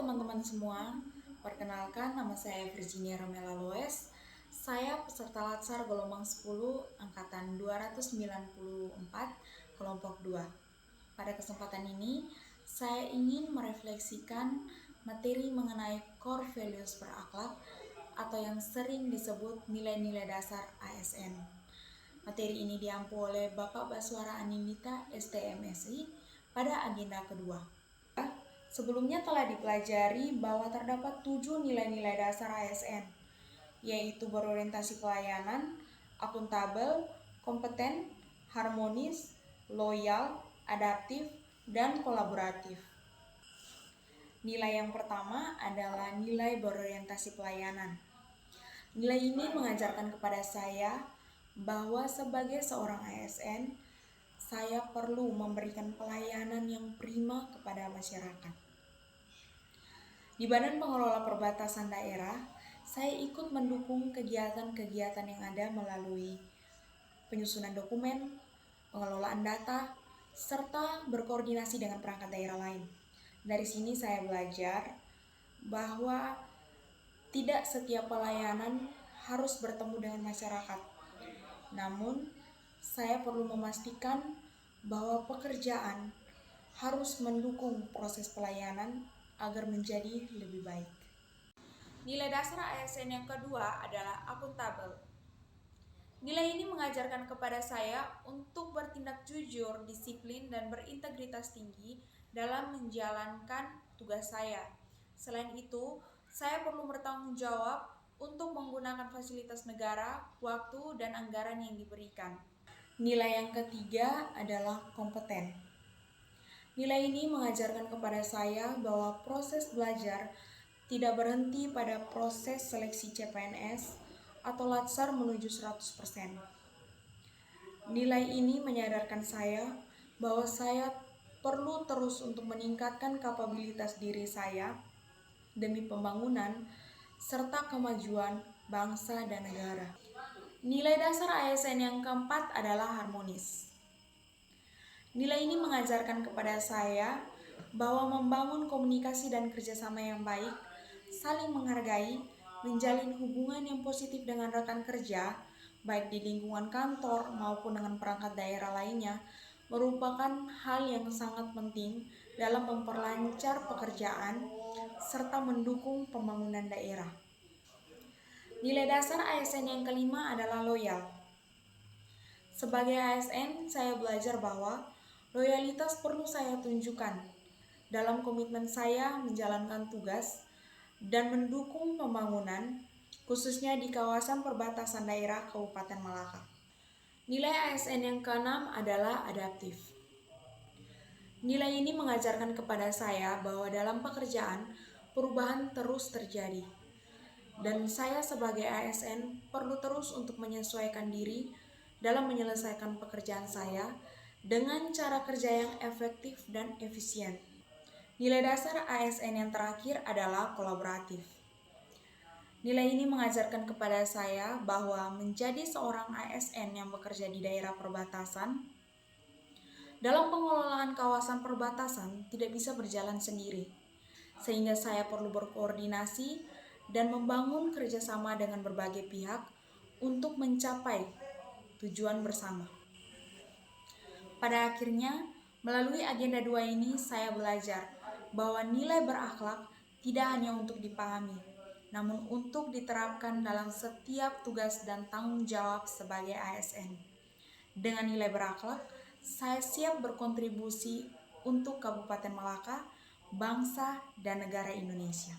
teman-teman semua, perkenalkan nama saya Virginia Romela Loes. Saya peserta Latsar gelombang 10 angkatan 294 kelompok 2. Pada kesempatan ini, saya ingin merefleksikan materi mengenai core values berakhlak atau yang sering disebut nilai-nilai dasar ASN. Materi ini diampu oleh Bapak Baswara Anindita STMSI pada agenda kedua. Sebelumnya telah dipelajari bahwa terdapat 7 nilai-nilai dasar ASN, yaitu berorientasi pelayanan, akuntabel, kompeten, harmonis, loyal, adaptif, dan kolaboratif. Nilai yang pertama adalah nilai berorientasi pelayanan. Nilai ini mengajarkan kepada saya bahwa sebagai seorang ASN, saya perlu memberikan pelayanan yang prima kepada masyarakat. Di Badan Pengelola Perbatasan Daerah, saya ikut mendukung kegiatan-kegiatan yang ada melalui penyusunan dokumen, pengelolaan data, serta berkoordinasi dengan perangkat daerah lain. Dari sini saya belajar bahwa tidak setiap pelayanan harus bertemu dengan masyarakat. Namun, saya perlu memastikan bahwa pekerjaan harus mendukung proses pelayanan agar menjadi lebih baik. Nilai dasar ASN yang kedua adalah akuntabel. Nilai ini mengajarkan kepada saya untuk bertindak jujur, disiplin, dan berintegritas tinggi dalam menjalankan tugas saya. Selain itu, saya perlu bertanggung jawab untuk menggunakan fasilitas negara, waktu, dan anggaran yang diberikan. Nilai yang ketiga adalah kompeten. Nilai ini mengajarkan kepada saya bahwa proses belajar tidak berhenti pada proses seleksi CPNS atau Latsar menuju 100%. Nilai ini menyadarkan saya bahwa saya perlu terus untuk meningkatkan kapabilitas diri saya demi pembangunan serta kemajuan bangsa dan negara. Nilai dasar ASN yang keempat adalah harmonis. Nilai ini mengajarkan kepada saya bahwa membangun komunikasi dan kerjasama yang baik, saling menghargai, menjalin hubungan yang positif dengan rekan kerja, baik di lingkungan kantor maupun dengan perangkat daerah lainnya, merupakan hal yang sangat penting dalam memperlancar pekerjaan serta mendukung pembangunan daerah. Nilai dasar ASN yang kelima adalah loyal. Sebagai ASN, saya belajar bahwa loyalitas perlu saya tunjukkan dalam komitmen saya menjalankan tugas dan mendukung pembangunan, khususnya di kawasan perbatasan daerah Kabupaten Malaka. Nilai ASN yang keenam adalah adaptif. Nilai ini mengajarkan kepada saya bahwa dalam pekerjaan, perubahan terus terjadi. Dan saya sebagai ASN perlu terus untuk menyesuaikan diri dalam menyelesaikan pekerjaan saya dengan cara kerja yang efektif dan efisien. Nilai dasar ASN yang terakhir adalah kolaboratif. Nilai ini mengajarkan kepada saya bahwa menjadi seorang ASN yang bekerja di daerah perbatasan, dalam pengelolaan kawasan perbatasan tidak bisa berjalan sendiri, sehingga saya perlu berkoordinasi dan membangun kerjasama dengan berbagai pihak untuk mencapai tujuan bersama. Pada akhirnya, melalui agenda 2 ini saya belajar bahwa nilai berakhlak tidak hanya untuk dipahami, namun untuk diterapkan dalam setiap tugas dan tanggung jawab sebagai ASN. Dengan nilai berakhlak, saya siap berkontribusi untuk Kabupaten Malaka, bangsa, dan negara Indonesia.